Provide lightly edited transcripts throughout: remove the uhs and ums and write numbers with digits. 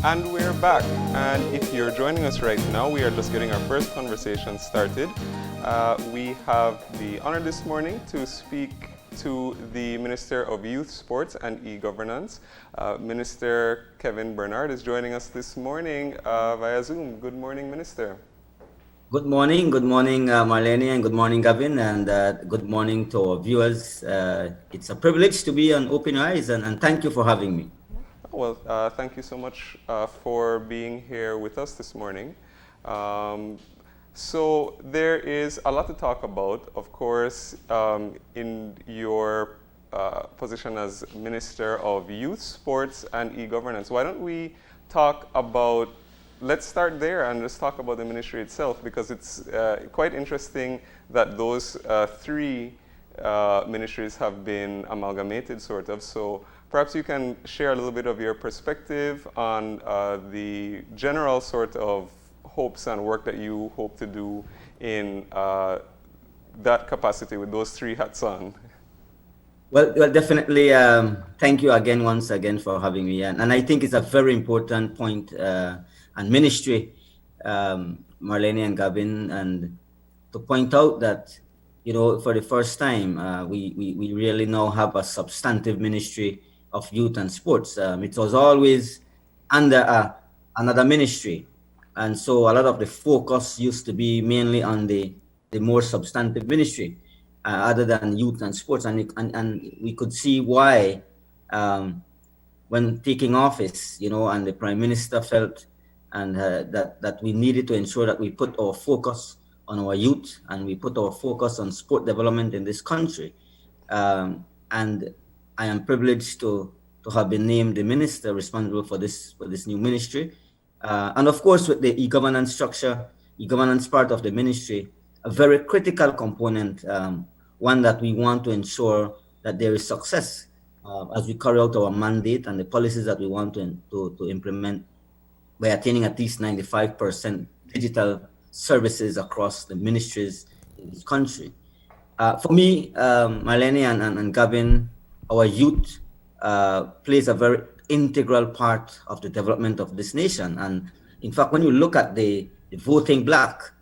And we're back. And if you're joining us right now, we are just getting our first conversation started. We have the honor this morning to speak to the Minister of Youth, Sports and E-Governance. Minister Kevin Bernard is joining us this morning via Zoom. Good morning, Minister. Good morning, Marlene, and good morning, Gavin, and good morning to our viewers. It's a privilege to be on Open Your Eyes, and thank you for having me. Well, thank you so much for being here with us this morning. So there is a lot to talk about, of course, in your position as Minister of Youth, Sports and E-Governance. Why don't we talk about, let's start there and just talk about the ministry itself, because it's quite interesting that those three ministries have been amalgamated, sort of. So perhaps you can share a little bit of your perspective on the general sort of hopes and work that you hope to do in that capacity with those three hats on. Well, definitely. Thank you again, once again, for having me. And I think it's a very important point and ministry, Marlene and Gavin, and to point out that, you know, for the first time, we really now have a substantive ministry of youth and sports. It was always under another ministry. And so a lot of the focus used to be mainly on the more substantive ministry, other than youth and sports. And we could see why when taking office, you know, and the Prime Minister felt and that we needed to ensure that we put our focus on our youth and we put our focus on sport development in this country. And I am privileged to have been named the minister responsible for this new ministry. And of course, with the e-governance structure, e-governance part of the ministry, a very critical component, one that we want to ensure that there is success as we carry out our mandate and the policies that we want to implement by attaining at least 95% digital services across the ministries in this country. For me, Marlene and Gavin, our youth plays a very integral part of the development of this nation. And in fact, when you look at the voting bloc,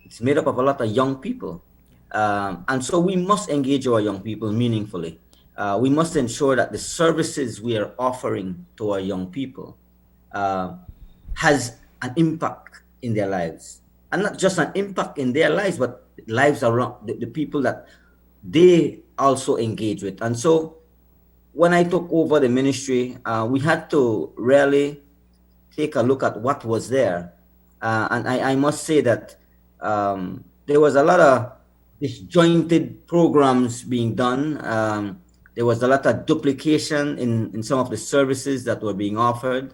it's made up of a lot of young people. And so we must engage our young people meaningfully. We must ensure that the services we are offering to our young people has an impact in their lives. And not just an impact in their lives, but lives around the people that they also engage with. And so when I took over the ministry, we had to really take a look at what was there. And I must say that there was a lot of disjointed programs being done. There was a lot of duplication in some of the services that were being offered.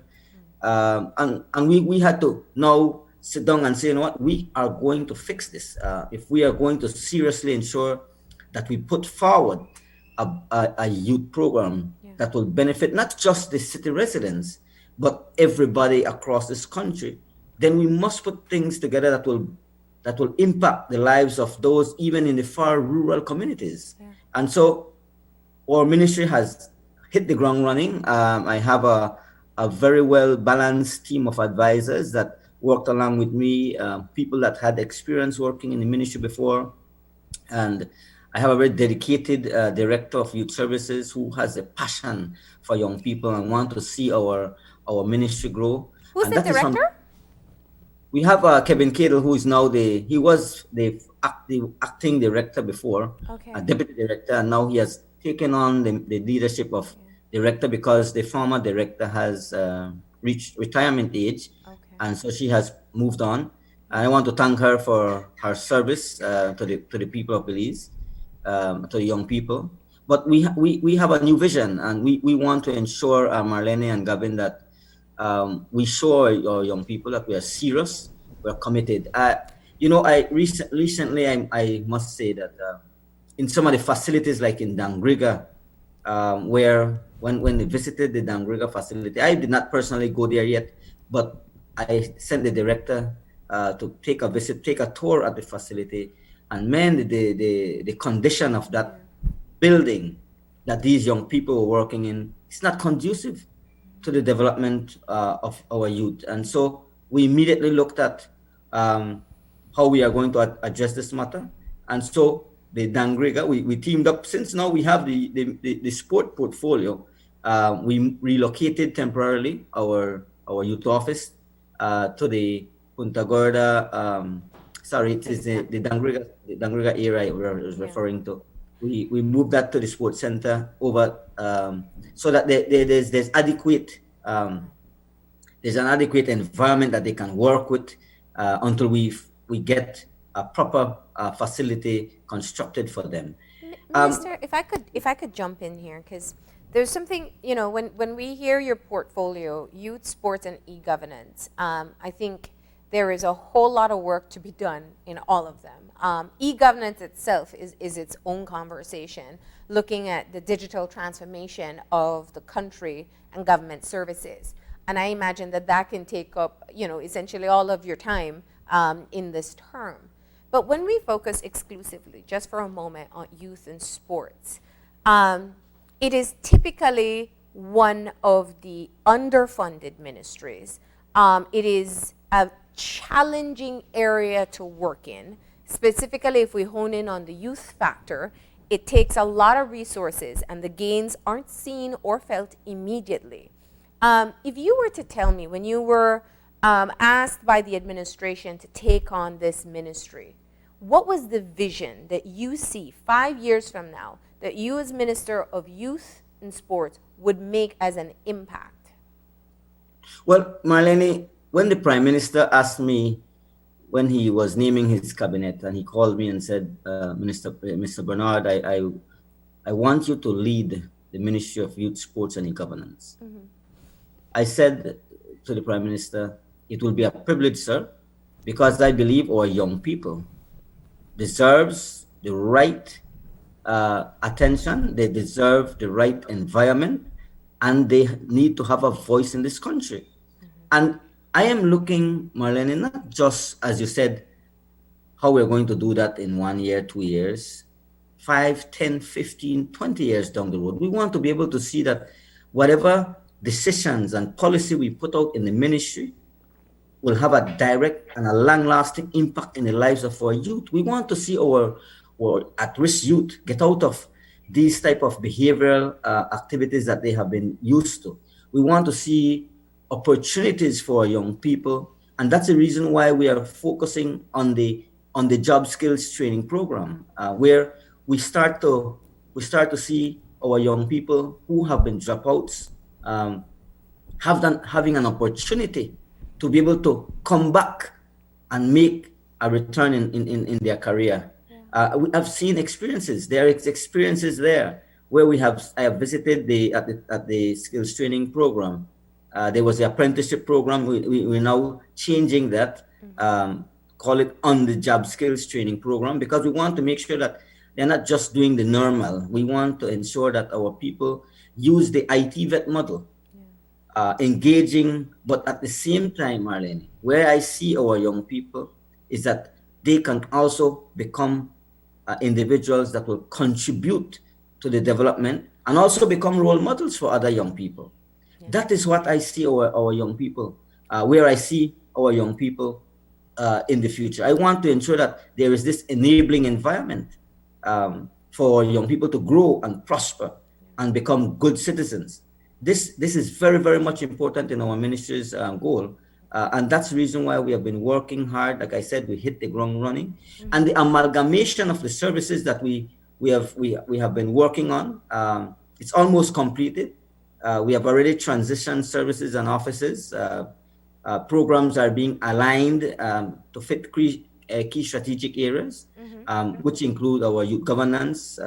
And we had to now sit down and say, you know what, we are going to fix this. If we are going to seriously ensure that we put forward a youth program that will benefit not just the city residents, but everybody across this country, then we must put things together that will impact the lives of those even in the far rural communities. Yeah. And so our ministry has hit the ground running. I have a very well balanced team of advisors that worked along with me, people that had experience working in the ministry before. And I have a very dedicated director of youth services who has a passion for young people and want to see our ministry grow. Who's the director? We have Kevin Cadle, who is now he was the acting director before, deputy director, and now he has taken on the leadership of director because the former director has reached retirement age, and so she has moved on. And I want to thank her for her service to the people of Belize, to the young people. But we have a new vision, and we want to ensure, Marlene and Gavin, that we show our young people that we are serious, we are committed. You know, recently I must say that in some of the facilities, like in Dangriga, where when they visited the Dangriga facility, I did not personally go there yet, but I sent the director to take a visit, take a tour at the facility, and man, the condition of that building that these young people were working in, it's not conducive. to the development of our youth. And so we immediately looked at how we are going to address this matter. And so the Dangriga, we teamed up. Since now we have the sport portfolio, we relocated temporarily our youth office to the Punta Gorda, sorry, it is the Dangriga area I was referring to. We moved that to the sports center over so that there's adequate there's an adequate environment that they can work with until we get a proper facility constructed for them. Minister, if I could jump in here, because there's something, you know, when we hear your portfolio, youth, sports, and e-governance, I think there is a whole lot of work to be done in all of them. E-governance itself is its own conversation, looking at the digital transformation of the country and government services. And I imagine that that can take up, you know, essentially all of your time in this term. But when we focus exclusively, just for a moment, on youth and sports, it is typically one of the underfunded ministries. It is a challenging area to work in. Specifically, if we hone in on the youth factor, it takes a lot of resources and the gains aren't seen or felt immediately. If you were to tell me, when you were asked by the administration to take on this ministry, what was the vision that you see 5 years from now that you as Minister of Youth and Sports would make as an impact? Well, Marlene, when the Prime Minister asked me when he was naming his cabinet, and he called me and said, Mr. Bernard, I want you to lead the Ministry of Youth, Sports and E-Governance. Mm-hmm. I said to the Prime Minister, it will be a privilege, sir, because I believe our young people deserves the right attention, they deserve the right environment, and they need to have a voice in this country. Mm-hmm. And I am looking, Marlene, not just, as you said, how we're going to do that in 1 year, 2 years, 5, 10, 15, 20 years down the road. We want to be able to see that whatever decisions and policy we put out in the ministry will have a direct and a long-lasting impact in the lives of our youth. We want to see our at-risk youth get out of these type of behavioral activities that they have been used to. We want to see opportunities for young people, and that's the reason why we are focusing on the job skills training program, where we start to see our young people who have been dropouts having an opportunity to be able to come back and make a return in their career. Yeah. I've seen experiences. There are experiences there where I have visited at the skills training program. There was the apprenticeship program. We're now changing that, call it on the job skills training program, because we want to make sure that they're not just doing the normal. We want to ensure that our people use the IT vet model. Engaging, but at the same time, Marlene, where I see our young people is that they can also become individuals that will contribute to the development and also become role models for other young people. Yeah. That is what I see our young people, where I see our young people in the future. I want to ensure that there is this enabling environment for young people to grow and prosper and become good citizens. This is very, very much important in our ministry's goal. And that's the reason why we have been working hard. Like I said, we hit the ground running. Mm-hmm. And the amalgamation of the services that we have been working on, it's almost completed. We have already transitioned services and offices. Programs are being aligned to fit key strategic areas, which include our youth governance,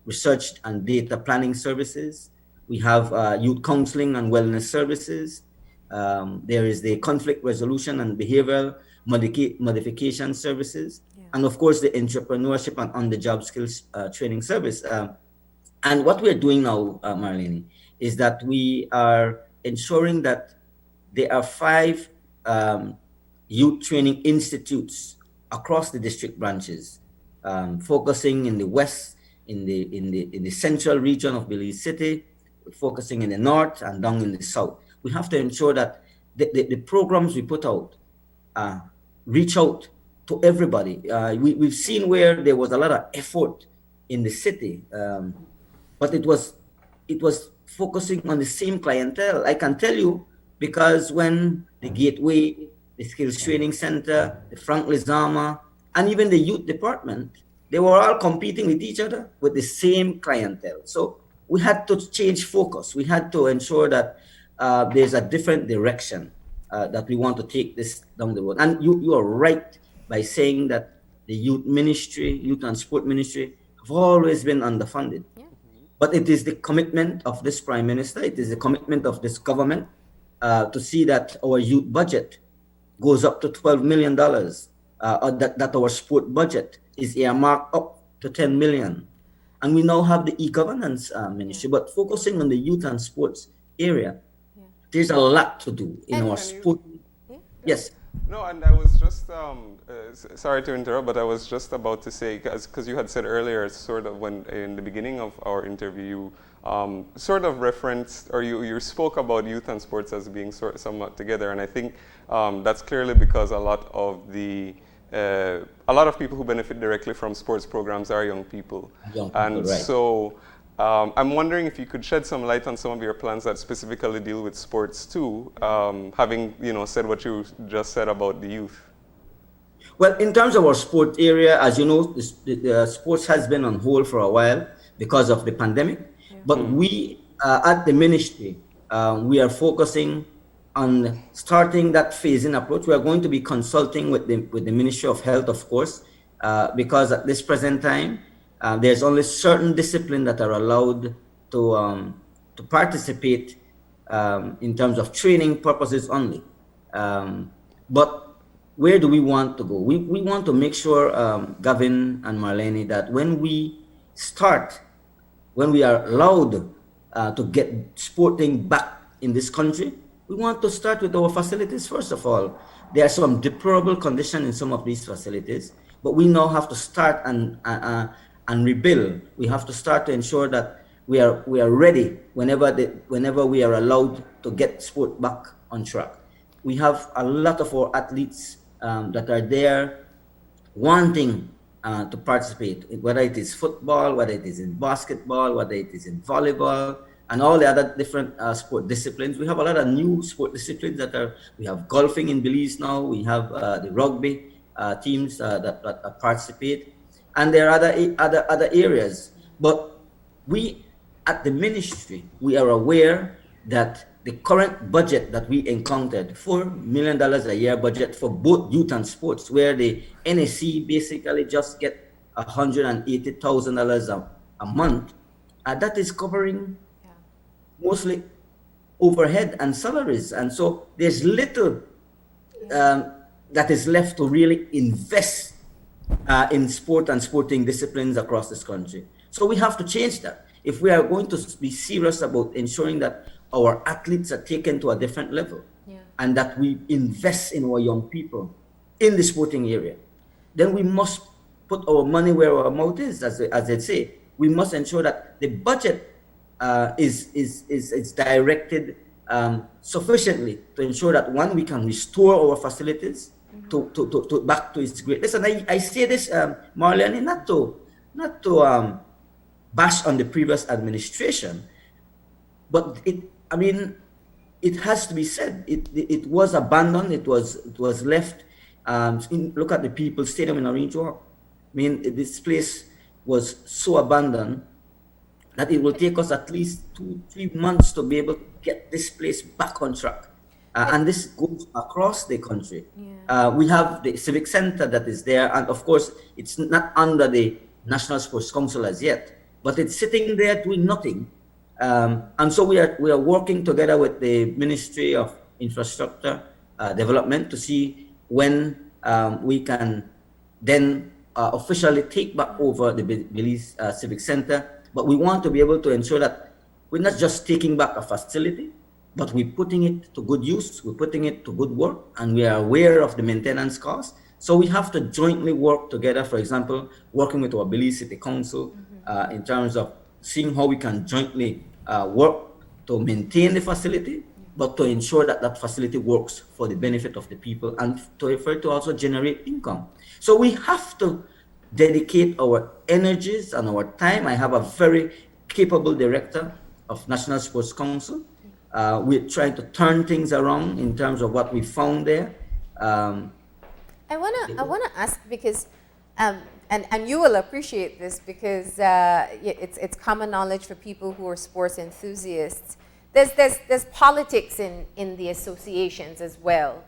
research and data planning services. We have youth counseling and wellness services. There is the conflict resolution and behavioral modification services. Yeah. And of course, the entrepreneurship and on-the-job skills training service. And what we're doing now, Marlene, is that we are ensuring that there are 5 youth training institutes across the district branches, focusing in the west, in the central region of Belize City, focusing in the north and down in the south. We have to ensure that the programs we put out reach out to everybody. We've seen where there was a lot of effort in the city, but it was focusing on the same clientele. I can tell you because when the Gateway, the Skills Training Center, the Frank Lizama, and even the youth department, they were all competing with each other with the same clientele. So we had to change focus. We had to ensure that there's a different direction that we want to take this down the road. And you are right by saying that the youth ministry, youth and sport ministry, have always been underfunded. Yeah. But it is the commitment of this Prime Minister, it is the commitment of this government to see that our youth budget goes up to $12 million, that our sport budget is earmarked up to 10 million. And we now have the e-governance ministry, but focusing on the youth and sports area, there's a lot to do in our sport. Yes. No, and I was just, sorry to interrupt, but I was just about to say, because you had said earlier, sort of when in the beginning of our interview, you sort of referenced, or you spoke about youth and sports as being somewhat together, and I think that's clearly because a lot of people who benefit directly from sports programs are young people. Right. So I'm wondering if you could shed some light on some of your plans that specifically deal with sports too, having said what you just said about the youth. Well, in terms of our sport area, as you know, the sports has been on hold for a while because of the pandemic. But we, at the ministry, we are focusing on starting that phasing approach. We are going to be consulting with the Ministry of Health, of course, because at this present time, there's only certain disciplines that are allowed to participate in terms of training purposes only. But where do we want to go? We want to make sure, Gavin and Marlene, that when we are allowed to get sporting back in this country, we want to start with our facilities first of all. There are some deplorable conditions in some of these facilities, but we now have to start and rebuild. We have to start to ensure that we are ready whenever we are allowed to get sport back on track. We have a lot of our athletes that are there wanting to participate, whether it is football, whether it is in basketball, whether it is in volleyball, and all the other different sport disciplines. We have a lot of new sport disciplines we have golfing in Belize now, we have the rugby teams that participate, and there are other areas. But we, at the ministry, we are aware that the current budget that we encountered, $4 million a year budget for both youth and sports, where the NAC basically just get $180,000 a month, that is covering mostly overhead and salaries. And so there's little that is left to really invest in sport and sporting disciplines across this country. So we have to change that. If we are going to be serious about ensuring that our athletes are taken to a different level, and that we invest in our young people in the sporting area, then we must put our money where our mouth is, as they say. We must ensure that the budget is directed sufficiently to ensure that, one, we can restore our facilities to back to its greatness. And I say this, Marlene, not to bash on the previous administration, but it has to be said. It was abandoned. It was left. Look at the People's Stadium in Orange Walk. This place was so abandoned that it will take us at least 2-3 months to be able to get this place back on track. And this goes across the country. We have the Civic Center that is there, and of course, it's not under the National Sports Council as yet, but it's sitting there doing nothing. And so we are working together with the Ministry of Infrastructure Development to see when we can then officially take back over the Belize Civic Center. But we want to be able to ensure that we're not just taking back a facility, but we're putting it to good use, we're putting it to good work, and we are aware of the maintenance costs. So we have to jointly work together, for example, working with our Belize City Council in terms of seeing how we can jointly work to maintain the facility, but to ensure that that facility works for the benefit of the people and to also generate income. So we have to dedicate our energies and our time. I have a very capable director of National Sports Council. We're trying to turn things around in terms of what we found there. I wanna ask because, and you will appreciate this because it's common knowledge for people who are sports enthusiasts. There's politics in the associations as well.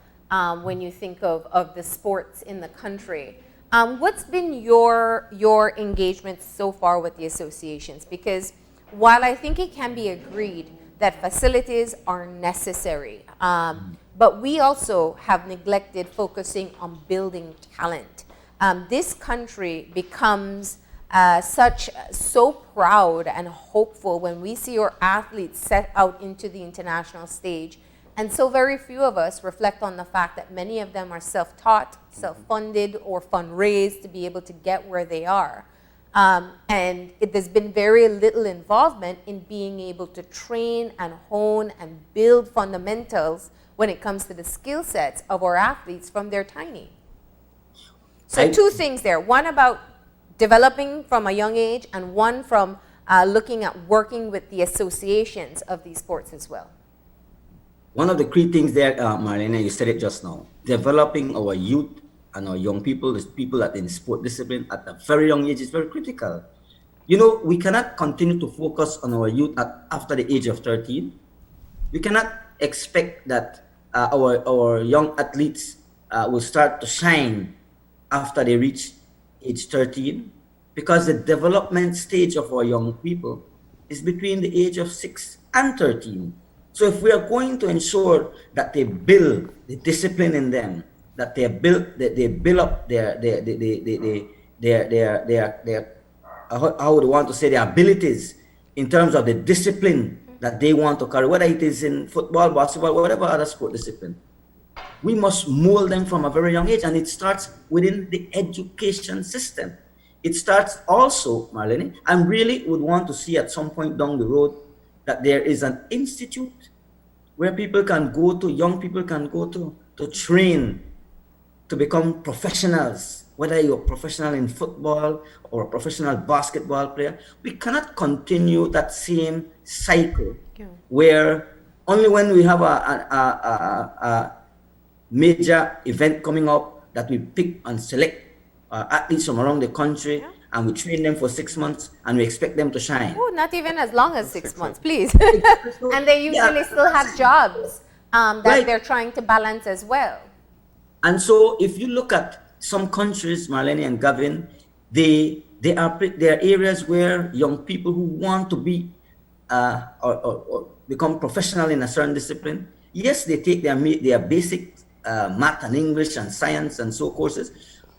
When you think of the sports in the country, what's been your engagement so far with the associations? Because while I think it can be agreed that facilities are necessary, but we also have neglected focusing on building talent. This country becomes so proud and hopeful when we see our athletes set out into the international stage. And so very few of us reflect on the fact that many of them are self-taught, self-funded, or fundraised to be able to get where they are. And there's been very little involvement in being able to train and hone and build fundamentals when it comes to the skill sets of our athletes from their tiny. So two things there. One about developing from a young age, and one from looking at working with the associations of these sports as well. One of the key things there, Marlene, you said it just now, developing our youth and our young people, the people that in sport discipline at a very young age is very critical. You know, we cannot continue to focus on our youth after the age of 13. We cannot expect that our young athletes will start to shine after they reach age 13, because the development stage of our young people is between the age of 6 and 13. So if we are going to ensure that they build the discipline in them, that they build up their how would you want to say, their abilities in terms of the discipline that they want to carry, whether it is in football, basketball, whatever other sport discipline, we must mold them from a very young age, and it starts within the education system. It starts also, Marlene, I really would want to see at some point down the road that there is an institute where people can go to, young people can go to train, to become professionals, whether you're a professional in football or a professional basketball player. We cannot continue that same cycle where only when we have a major event coming up that we pick and select athletes from around the country, and we train them for 6 months and we expect them to shine. Oh, not even as long as 6 months, please. And they usually still have jobs that they're trying to balance as well. And so if you look at some countries, Marlene and Gavin, there are areas where young people who want to be or become professional in a certain discipline, yes, they take their basic math and English and science and so courses,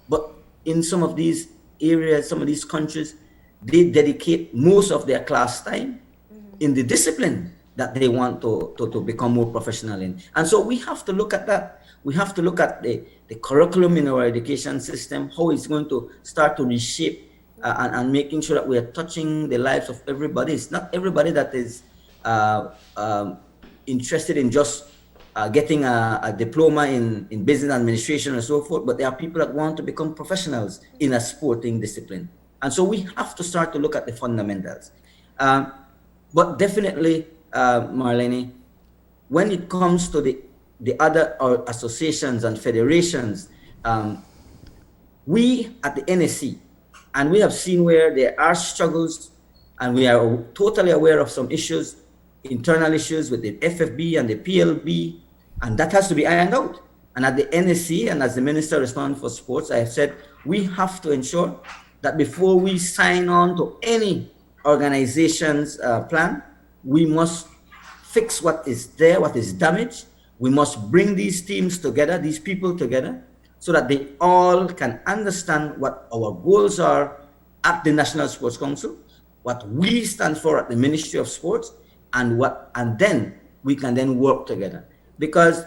but in some of these areas, some of these countries, they dedicate most of their class time in the discipline that they want to become more professional in. And so we have to look at that. We have to look at the curriculum in our education system, how it's going to start to reshape and making sure that we are touching the lives of everybody. It's not everybody that is interested in just getting a diploma in business administration and so forth, but there are people that want to become professionals in a sporting discipline. And so we have to start to look at the fundamentals. But definitely, Marlene, when it comes to the other associations and federations, we at the NSC, and we have seen where there are struggles, and we are totally aware of some issues, internal issues with the FFB and the PLB, and that has to be ironed out. And at the NSC, and as the Minister responsible for sports, I have said we have to ensure that before we sign on to any organization's plan, we must fix what is there, what is damaged. We must bring these teams together, these people together, so that they all can understand what our goals are at the National Sports Council, what we stand for at the Ministry of Sports, and then we can then work together. Because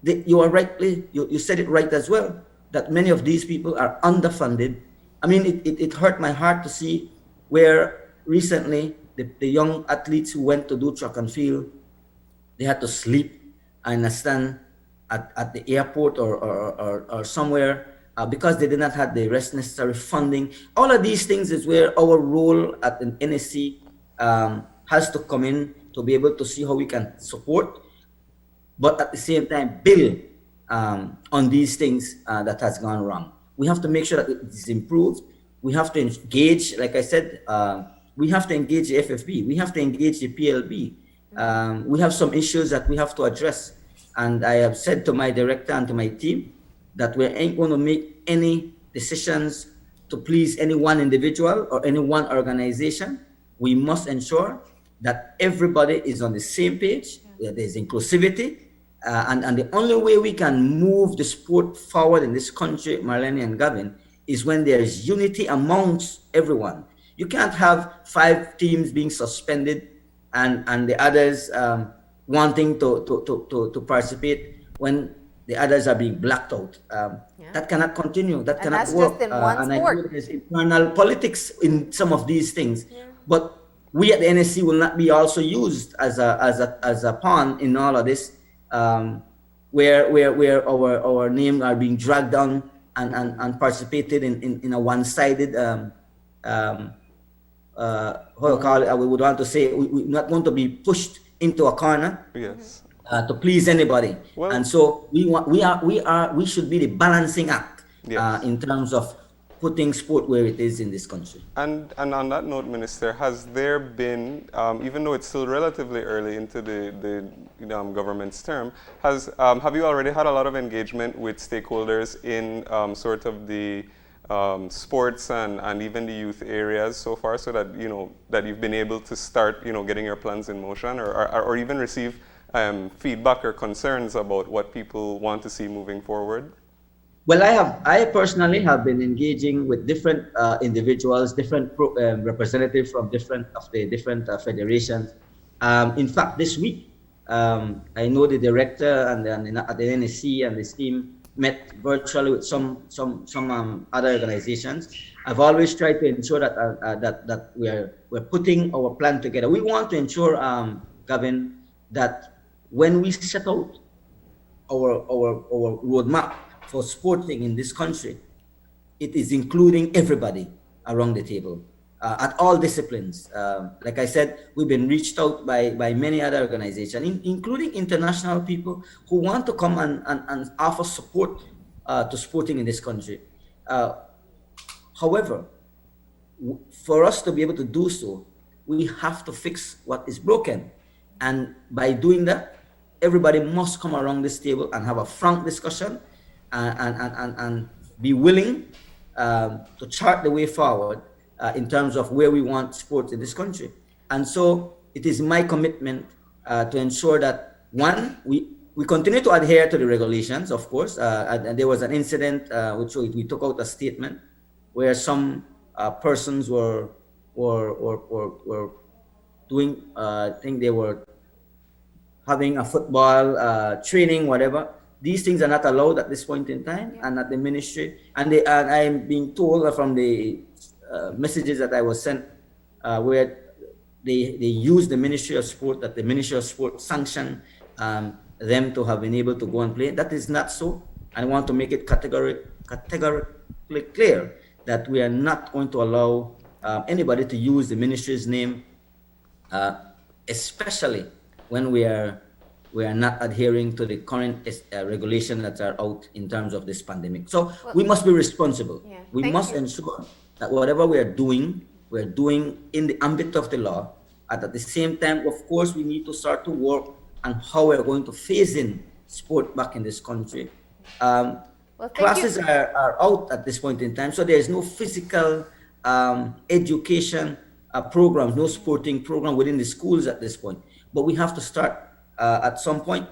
you said it right as well, that many of these people are underfunded. I mean, it hurt my heart to see where recently the young athletes who went to do track and field, they had to sleep and stand at the airport or somewhere because they did not have the rest necessary funding. All of these things is where our role at the NSC has to come in to be able to see how we can support, but at the same time build on these things that has gone wrong. We have to make sure that it is improved. We have to engage, like I said, we have to engage the FFB. We have to engage the PLB. We have some issues that we have to address. And I have said to my director and to my team that we ain't going to make any decisions to please any one individual or any one organization. We must ensure that everybody is on the same page, that there's inclusivity, and the only way we can move the sport forward in this country, Marlene and Gavin, is when there is unity amongst everyone. You can't have 5 teams being suspended and the others wanting to participate when the others are being blacked out. That cannot continue. That And cannot that's work. just in one And I sport. know there's internal politics in some of these things. But we at the NSC will not be also used as a pawn in all of this, where our name are being dragged down and participated in a one-sided how you call it, we would want to say we're not going to be pushed into a corner. Yes. To please anybody. Well, and so we should be the balancing act Yes. in terms of putting sport where it is in this country. And on that note, Minister, has there been, even though it's still relatively early into the government's term, have you already had a lot of engagement with stakeholders in sort of the sports and even the youth areas so far, so that that you've been able to start getting your plans in motion, or even receive feedback or concerns about what people want to see moving forward? Well, I personally have been engaging with different individuals, different representatives from different federations. In fact, this week, I know the director and at the NSC and this team met virtually with some other organizations. I've always tried to ensure that we're putting our plan together. We want to ensure, Gavin, that when we set out our roadmap for sporting in this country, it is including everybody around the table at all disciplines. Like I said, we've been reached out by many other organizations, including international people who want to come and offer support to sporting in this country. However, for us to be able to do so, we have to fix what is broken. And by doing that, everybody must come around this table and have a frank discussion and be willing to chart the way forward in terms of where we want sports in this country. And so it is my commitment to ensure that, one, we continue to adhere to the regulations, of course. And there was an incident which we took out a statement where some persons were doing, I think they were having a football training, whatever. These things are not allowed at this point in time, and at the ministry. And I'm being told from the messages that I was sent, where they use the Ministry of Sport, that the Ministry of Sport sanctioned them to have been able to go and play. That is not so. I want to make it categorically clear that we are not going to allow anybody to use the ministry's name, especially when we are not adhering to the current regulations that are out in terms of this pandemic. So we must be responsible. Yeah, we must ensure that whatever we're doing in the ambit of the law. And at the same time, of course, we need to start to work on how we're going to phase in sport back in this country. Classes are out at this point in time, so there is no physical education programs, no sporting program within the schools at this point. But we have to start at some point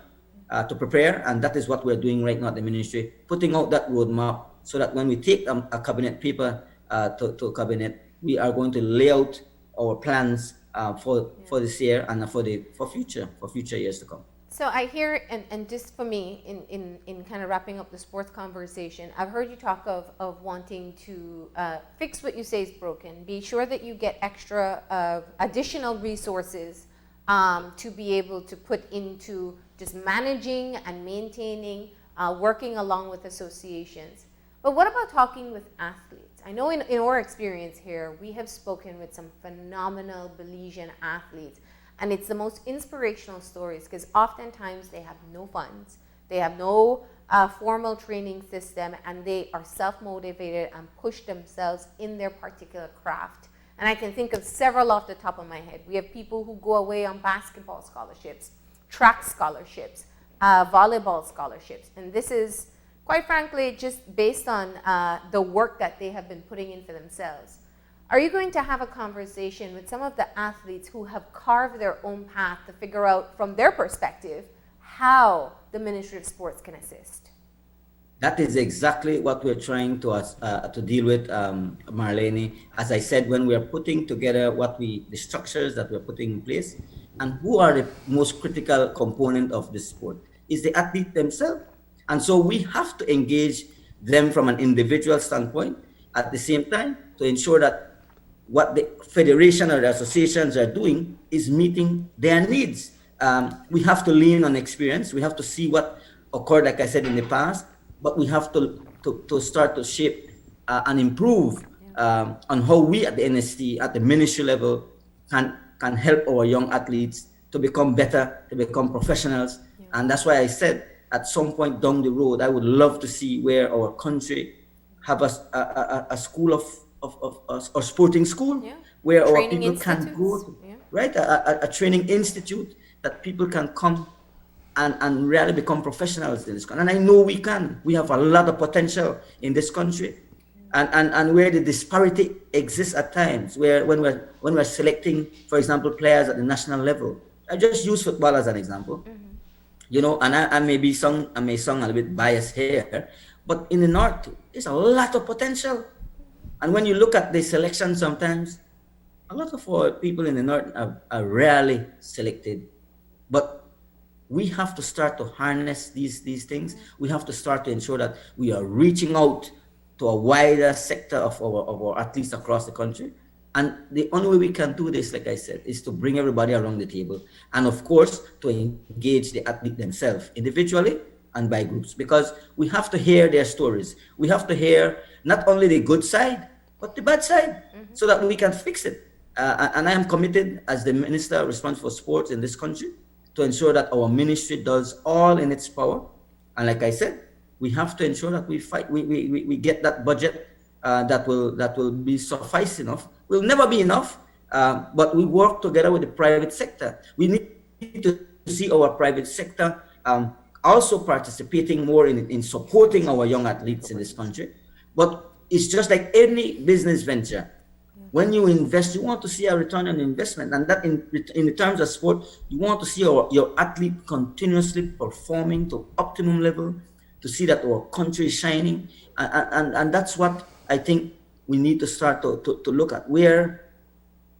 to prepare, and that is what we're doing right now at the ministry, putting out that roadmap so that when we take a cabinet paper to cabinet, we are going to lay out our plans for this year and for future years to come. So I hear, and just for me, in kind of wrapping up the sports conversation, I've heard you talk of wanting to fix what you say is broken. Be sure that you get extra additional resources to be able to put into just managing and maintaining, working along with associations. But what about talking with athletes? I know in our experience here, we have spoken with some phenomenal Belizean athletes. And it's the most inspirational stories because oftentimes they have no funds, they have no formal training system, and they are self-motivated and push themselves in their particular craft. And I can think of several off the top of my head. We have people who go away on basketball scholarships, track scholarships, volleyball scholarships. And this is, quite frankly, just based on the work that they have been putting in for themselves. Are you going to have a conversation with some of the athletes who have carved their own path to figure out, from their perspective, how the Ministry of Sports can assist? That is exactly what we're trying to deal with, Marlene. As I said, when we are putting together the structures that we're putting in place, and who are the most critical component of the sport is the athlete themselves. And so we have to engage them from an individual standpoint at the same time to ensure that what the federation or the associations are doing is meeting their needs. We have to lean on experience. We have to see what occurred, like I said, in the past, but we have to start to shape and improve on how we at the NST, at the ministry level, can help our young athletes to become better, to become professionals. Yeah. And that's why I said at some point down the road, I would love to see where our country have a school of a sporting school, yeah, where training our people can go to, yeah, right? A training institute that people can come and really become professionals in this country. And I know we can. We have a lot of potential in this country. And where the disparity exists at times, where when we're selecting, for example, players at the national level. I just use football as an example. Mm-hmm. You know, and I may sound a little bit biased here, but in the North, there's a lot of potential. And when you look at the selection sometimes, a lot of our people in the North are rarely selected. But we have to start to harness these things. We have to start to ensure that we are reaching out to a wider sector of our athletes across the country. And the only way we can do this, like I said, is to bring everybody around the table. And of course, to engage the athlete themselves individually and by groups, because we have to hear their stories. We have to hear not only the good side, but the bad side, mm-hmm, so that we can fix it. And I am committed as the minister responsible for sports in this country to ensure that our ministry does all in its power. And like I said, we have to ensure that we get that budget that will be suffice enough. Will never be enough, but we work together with the private sector. We need to see our private sector also participating more in supporting our young athletes in this country. But it's just like any business venture. When you invest, you want to see a return on investment. And that in the terms of sport, you want to see your athlete continuously performing to optimum level, to see that our country is shining. And that's what I think we need to start to look at, where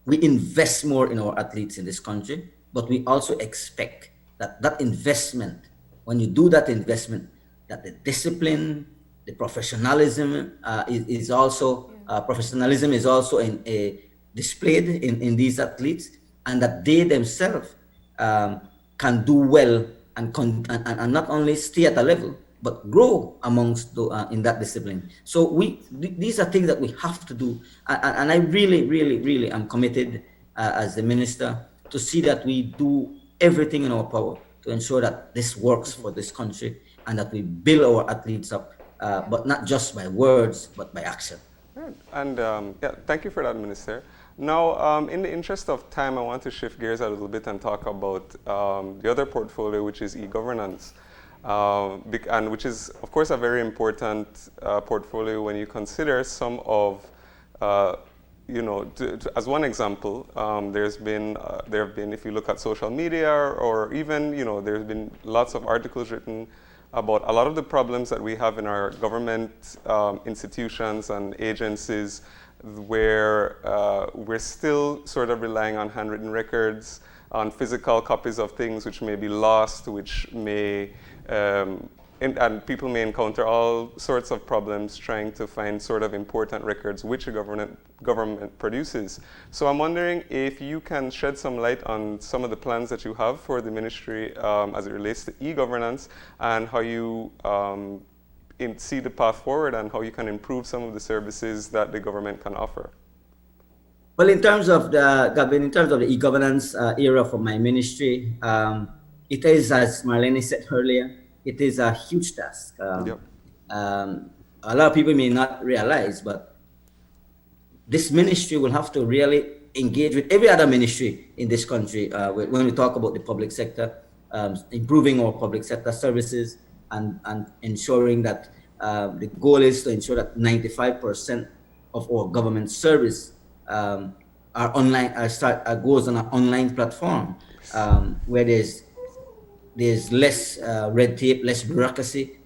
we invest more in our athletes in this country, but we also expect that investment, when you do that investment, that the discipline, the professionalism is also displayed in these athletes, and that they themselves can do well and not only stay at a level, but grow amongst in that discipline. So these are things that we have to do, and I really am committed as the minister to see that we do everything in our power to ensure that this works for this country and that we build our athletes up, but not just by words, but by action. Right. And thank you for that, Minister. Now, in the interest of time, I want to shift gears a little bit and talk about the other portfolio, which is e-governance, and which is, of course, a very important portfolio when you consider some of, as one example, there have been, if you look at social media or even, there's been lots of articles written about a lot of the problems that we have in our government institutions and agencies, where we're still sort of relying on handwritten records. on physical copies of things which may be lost, which may and people may encounter all sorts of problems trying to find sort of important records which a government produces. So I'm wondering if you can shed some light on some of the plans that you have for the ministry as it relates to e-governance, and how you see the path forward and how you can improve some of the services that the government can offer. Well, in terms of the e-governance era for my ministry, it is, as Marlene said earlier, it is a huge task. Yep. A lot of people may not realize, but this ministry will have to really engage with every other ministry in this country when we talk about the public sector, improving our public sector services, and ensuring that the goal is to ensure that 95% of our government service are online, goes on an online platform where there's less red tape, less bureaucracy,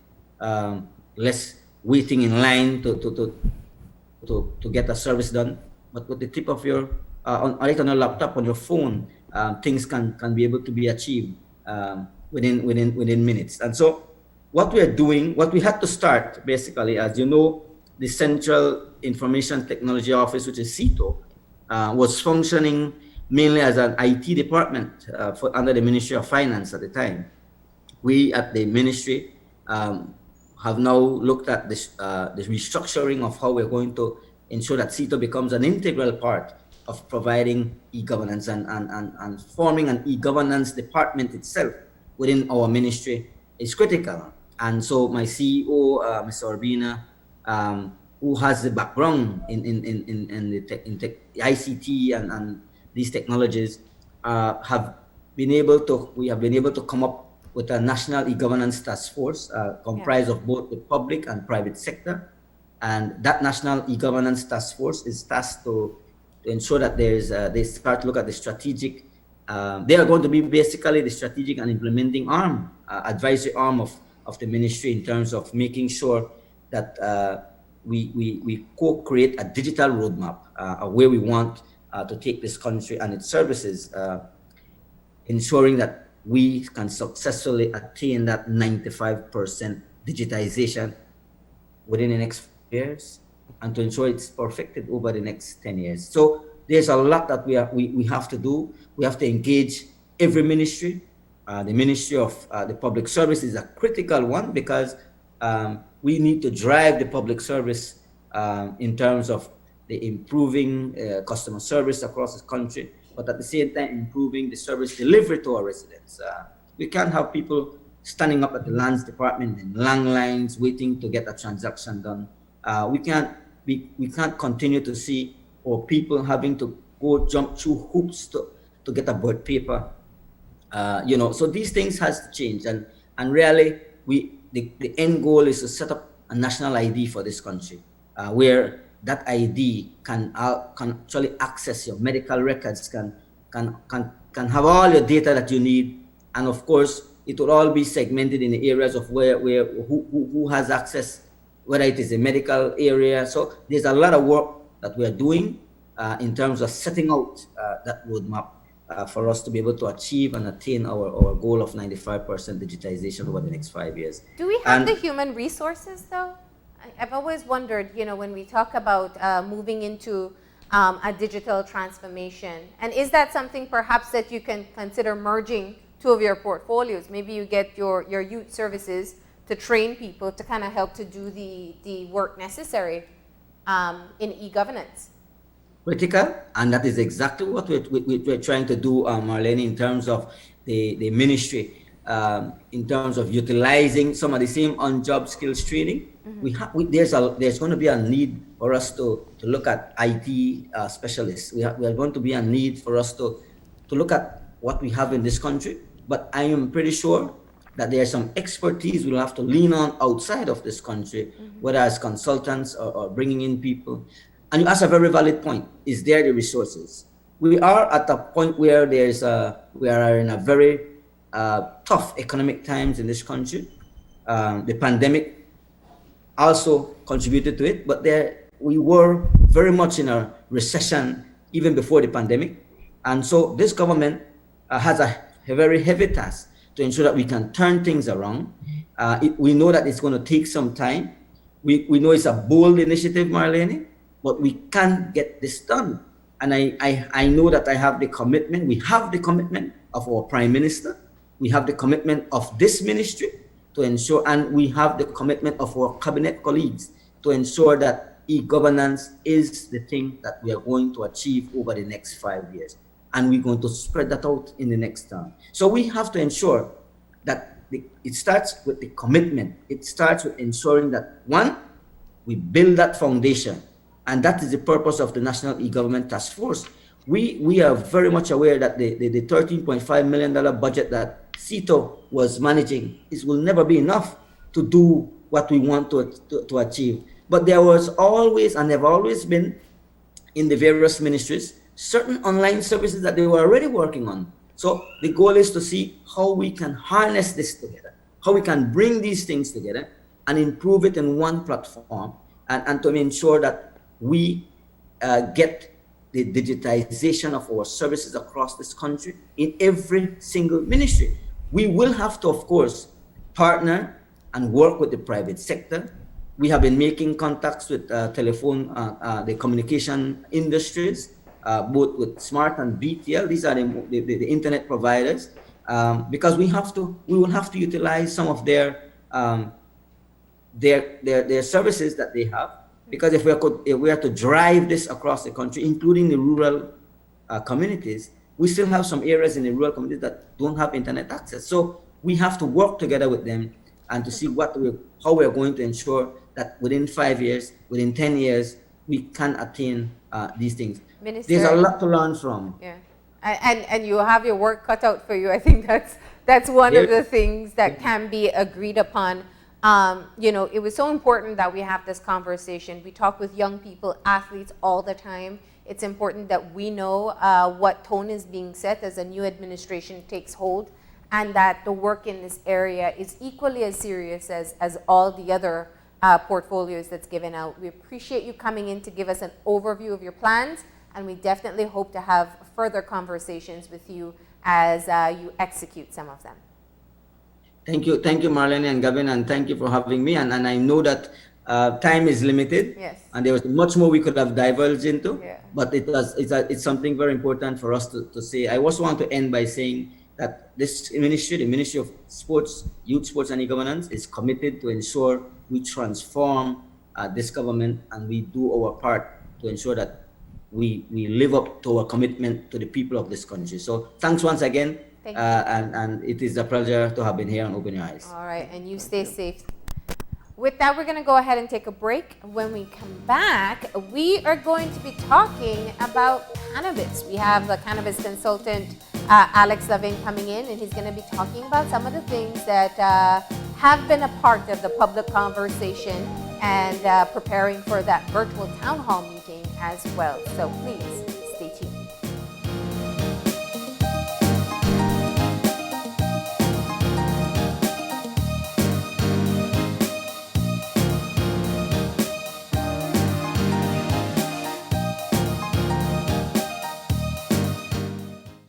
less waiting in line to get a service done. But with the tip of your, right on your laptop, on your phone, things can be able to be achieved within minutes. And so what we are doing, what we had to start, basically, as you know, the Central Information Technology Office, which is CITO, was functioning mainly as an IT department under the Ministry of Finance at the time. We at the ministry have now looked at this, the restructuring of how we're going to ensure that CITO becomes an integral part of providing e-governance, and forming an e-governance department itself within our ministry is critical. And so my CEO, Mr. Urbina, who has the background in the ICT and these technologies, we have been able to come up with a national e-governance task force comprised of both the public and private sector. And that national e-governance task force is tasked to ensure that they start to look at the strategic, they are going to be basically the strategic and implementing arm, advisory arm of the ministry, in terms of making sure that we co-create a digital roadmap of where we want to take this country and its services, ensuring that we can successfully attain that 95% digitization within the next years, and to ensure it's perfected over the next 10 years. So there's a lot that we have to do. We have to engage every ministry. The Ministry of the Public Service is a critical one, because we need to drive the public service in terms of the improving customer service across the country, but at the same time improving the service delivery to our residents. We can't have people standing up at the lands department in long lines waiting to get a transaction done. We can't continue to see our people having to go jump through hoops to get a birth paper. So these things has to change, and really the end goal is to set up a national ID for this country, where that ID can actually access your medical records, can have all your data that you need, and of course it will all be segmented in the areas of who has access, whether it is a medical area. So there's a lot of work that we are doing in terms of setting out that roadmap for us to be able to achieve and attain our goal of 95% digitization over the next 5 years. Do we have the human resources, though? I've always wondered, when we talk about moving into a digital transformation, and is that something perhaps that you can consider merging two of your portfolios? Maybe you get your youth services to train people to kind of help to do the work necessary in e-governance. Critical, and that is exactly what we're trying to do, Marlene, in terms of the ministry, in terms of utilizing some of the same on-job skills training. Mm-hmm. There's going to be a need for us to look at IT specialists. We are going to be a need for us to look at what we have in this country, but I am pretty sure that there are some expertise we'll have to lean on outside of this country, mm-hmm. whether as consultants or bringing in people. And you ask a very valid point: is there the resources? We are at a point where we are in a very tough economic times in this country. The pandemic also contributed to it, but we were very much in a recession even before the pandemic. And so this government has a very heavy task to ensure that we can turn things around. We know that it's going to take some time. We know it's a bold initiative, Marlene, but we can get this done. And I know that I have the commitment. We have the commitment of our Prime Minister. We have the commitment of this ministry to ensure, and we have the commitment of our cabinet colleagues to ensure that e-governance is the thing that we are going to achieve over the next 5 years. And we're going to spread that out in the next term. So we have to ensure that it starts with the commitment. It starts with ensuring that, one, we build that foundation. And that is the purpose of the National E-Government Task Force. We are very much aware that the $13.5 million budget that CETO was managing will never be enough to do what we want to achieve. But there was always, and there have always been, in the various ministries, certain online services that they were already working on. So the goal is to see how we can harness this together, how we can bring these things together and improve it in one platform, and to ensure that we get the digitization of our services across this country in every single ministry. We will have to, of course, partner and work with the private sector. We have been making contacts with the communication industries, both with Smart and BTL. These are the internet providers, because we will have to utilize some of their services that they have. Because if we are to drive this across the country, including the rural communities, we still have some areas in the rural communities that don't have internet access. So we have to work together with them and to see how we are going to ensure that within 5 years, within 10 years, we can attain these things. Minister, there's a lot to learn from. Yeah, and you have your work cut out for you. I think that's one of the things that can be agreed upon. It was so important that we have this conversation. We talk with young people, athletes all the time. It's important that we know what tone is being set as a new administration takes hold, and that the work in this area is equally as serious as all the other portfolios that's given out. We appreciate you coming in to give us an overview of your plans, and we definitely hope to have further conversations with you as you execute some of them. Thank you, Marlene and Gavin, and thank you for having me. And I know that time is limited, yes, and there was much more we could have divulged into. Yeah. But it's something very important for us to say. I also want to end by saying that this ministry, the Ministry of Sports, Youth Sports and E-Governance, is committed to ensure we transform this government, and we do our part to ensure that we live up to our commitment to the people of this country. So thanks once again. And it is a pleasure to have been here and open your eyes. All right, and you stay safe. With that, we're going to go ahead and take a break. When we come back, we are going to be talking about cannabis. We have the cannabis consultant, Alex Levin, coming in, and he's going to be talking about some of the things that have been a part of the public conversation and preparing for that virtual town hall meeting as well. So please